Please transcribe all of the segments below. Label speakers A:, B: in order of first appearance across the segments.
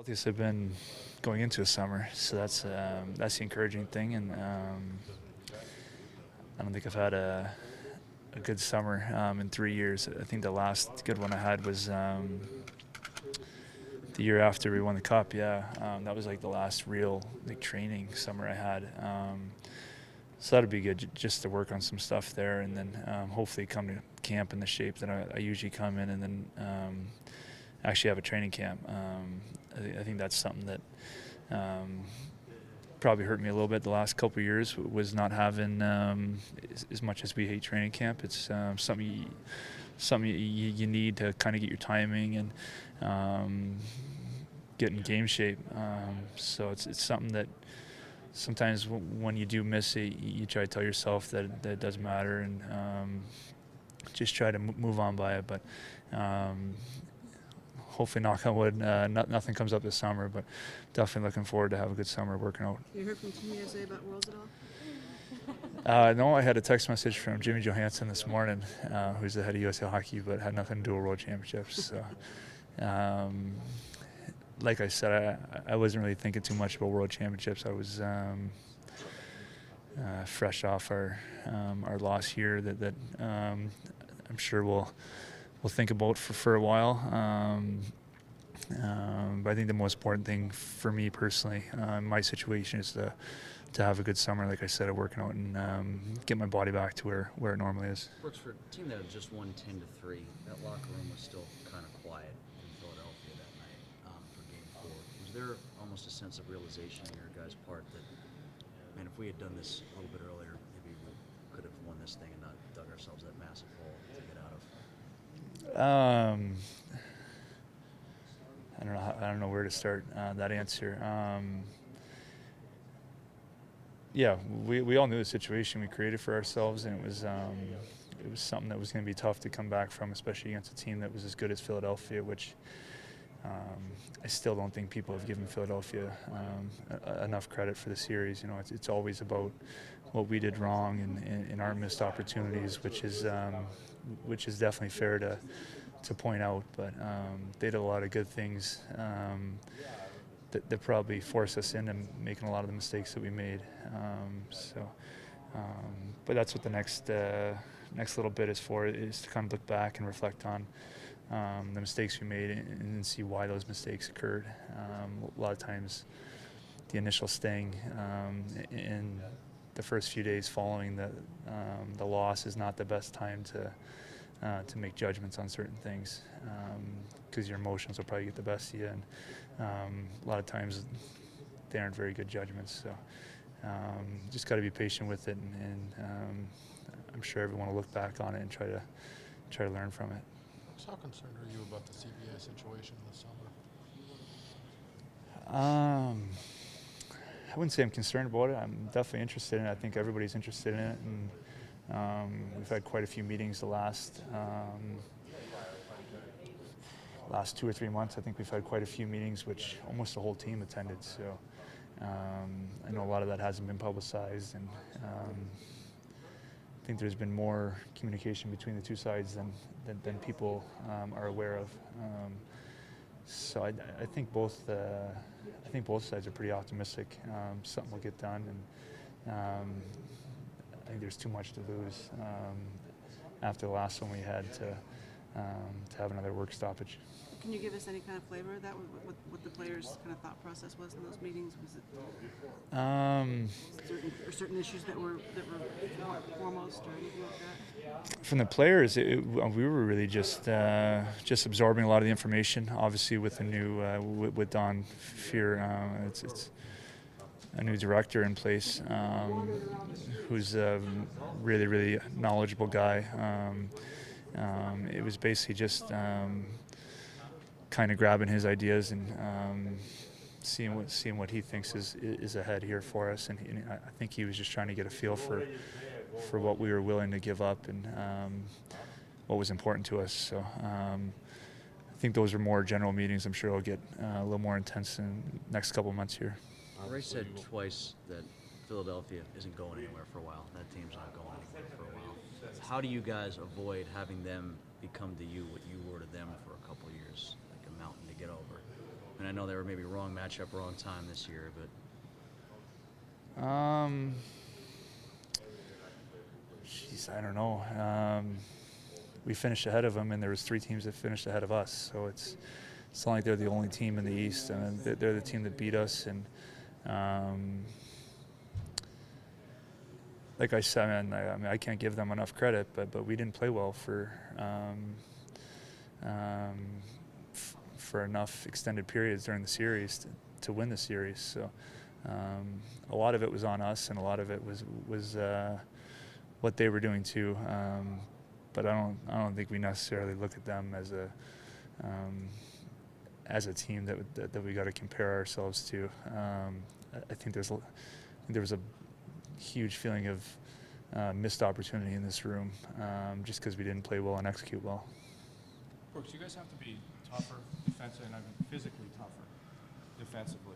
A: Healthiest I've been going into a summer, so that's the encouraging thing. And I don't think I've had a good summer in 3 years. I think the last good one I had was the year after we won the cup. Yeah, that was like the last real training summer I had. So that'd be good just to work on some stuff there, and then hopefully come to camp in the shape that I usually come in, and then actually have a training camp. I think that's something that probably hurt me a little bit the last couple of years, was not having as much as we hate training camp. It's something you need to kind of get your timing and get in game shape. So it's something that sometimes when you do miss it, you try to tell yourself that it does matter, and just try to move on by it. But hopefully, knock on wood, nothing comes up this summer, but definitely looking forward to have a good summer working out.
B: You heard from Team USA about Worlds at all?
A: No, I had a text message from Jimmy Johansson this morning, who's the head of USA Hockey, but had nothing to do with World Championships. So, like I said, I wasn't really thinking too much about World Championships. I was fresh off our loss here that I'm sure we'll think about for a while. But I think the most important thing for me personally, in my situation, is to have a good summer. Like I said, of working out and get my body back to where it normally is.
C: Works for a team that had just won 10-3. That locker room was still kind of quiet in Philadelphia that night for Game 4. Was there almost a sense of realization on your guys' part that, man, if we had done this a little bit earlier, maybe we could have won this thing and not dug ourselves that massive hole to get out of?
A: I don't know where to start that answer. Yeah, we all knew the situation we created for ourselves, and it was something that was going to be tough to come back from, especially against a team that was as good as Philadelphia, which I still don't think people have given Philadelphia enough credit for the series. You know, it's always about what we did wrong and our missed opportunities, which is definitely fair to point out. But they did a lot of good things that probably forced us into making a lot of the mistakes that we made. But that's what the next little bit is for, is to kind of look back and reflect on the mistakes we made and see why those mistakes occurred. A lot of times the initial sting in the first few days following the loss is not the best time to make judgments on certain things, because your emotions will probably get the best of you, and a lot of times they aren't very good judgments. So just got to be patient with it, and I'm sure everyone will look back on it and try to learn from it.
D: How concerned are you about the CBA situation this summer?
A: I wouldn't say I'm concerned about it. I'm definitely interested in it. I think everybody's interested in it, and we've had quite a few meetings the last 2 or 3 months. I think we've had quite a few meetings, which almost the whole team attended. So I know a lot of that hasn't been publicized, and I think there's been more communication between the two sides than people are aware of. So I think both sides are pretty optimistic. Something will get done, and I think there's too much to lose after the last one we had to have another work stoppage.
B: Can you give us any kind of flavor of that, what the players' kind of thought process was in those meetings? Was it certain issues that were foremost or anything like that?
A: From the players, we were really just absorbing a lot of the information. Obviously, with the new with Don Fear, it's a new director in place, who's a really, really knowledgeable guy. It was basically just kind of grabbing his ideas and seeing what he thinks is ahead here for us, and I think he was just trying to get a feel for what we were willing to give up and what was important to us. So I think those are more general meetings. I'm sure it'll get a little more intense in the next couple of months here.
C: Ray said twice that Philadelphia isn't going anywhere for a while. That team's not going anywhere for a while. How do you guys avoid having them become to you what you were to them for a couple of years, like a mountain to get over? And I know they were maybe wrong matchup, wrong time this year, but
A: Jeez, I don't know. We finished ahead of them, and there was 3 teams that finished ahead of us. So it's not like they're the only team in the East, and they're the team that beat us. And like I said, I mean, I can't give them enough credit, but we didn't play well for enough extended periods during the series to win the series. So a lot of it was on us, and a lot of it was what they were doing too. But I don't think we necessarily look at them as a team that we got to compare ourselves to. I think there was a huge feeling of missed opportunity in this room, just because we didn't play well and execute well.
E: Brooks, you guys have to be tougher defensively, and I mean physically tougher defensively.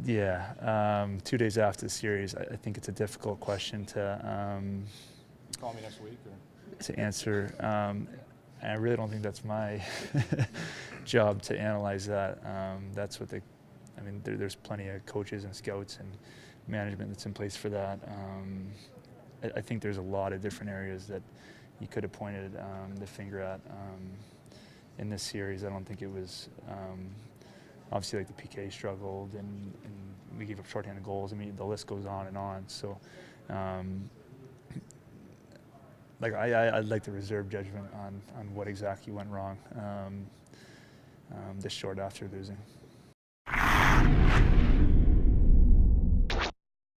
A: Yeah, 2 days after the series, I think it's a difficult question to
E: Call me next week, or
A: answer. And I really don't think that's my job to analyze that. That's what I mean, there's plenty of coaches and scouts and management that's in place for that. I think there's a lot of different areas that you could have pointed the finger at in this series. I don't think it was obviously like the PK struggled and we gave up shorthanded goals. I mean, the list goes on and on. So like I'd like to reserve judgment on what exactly went wrong this short after losing.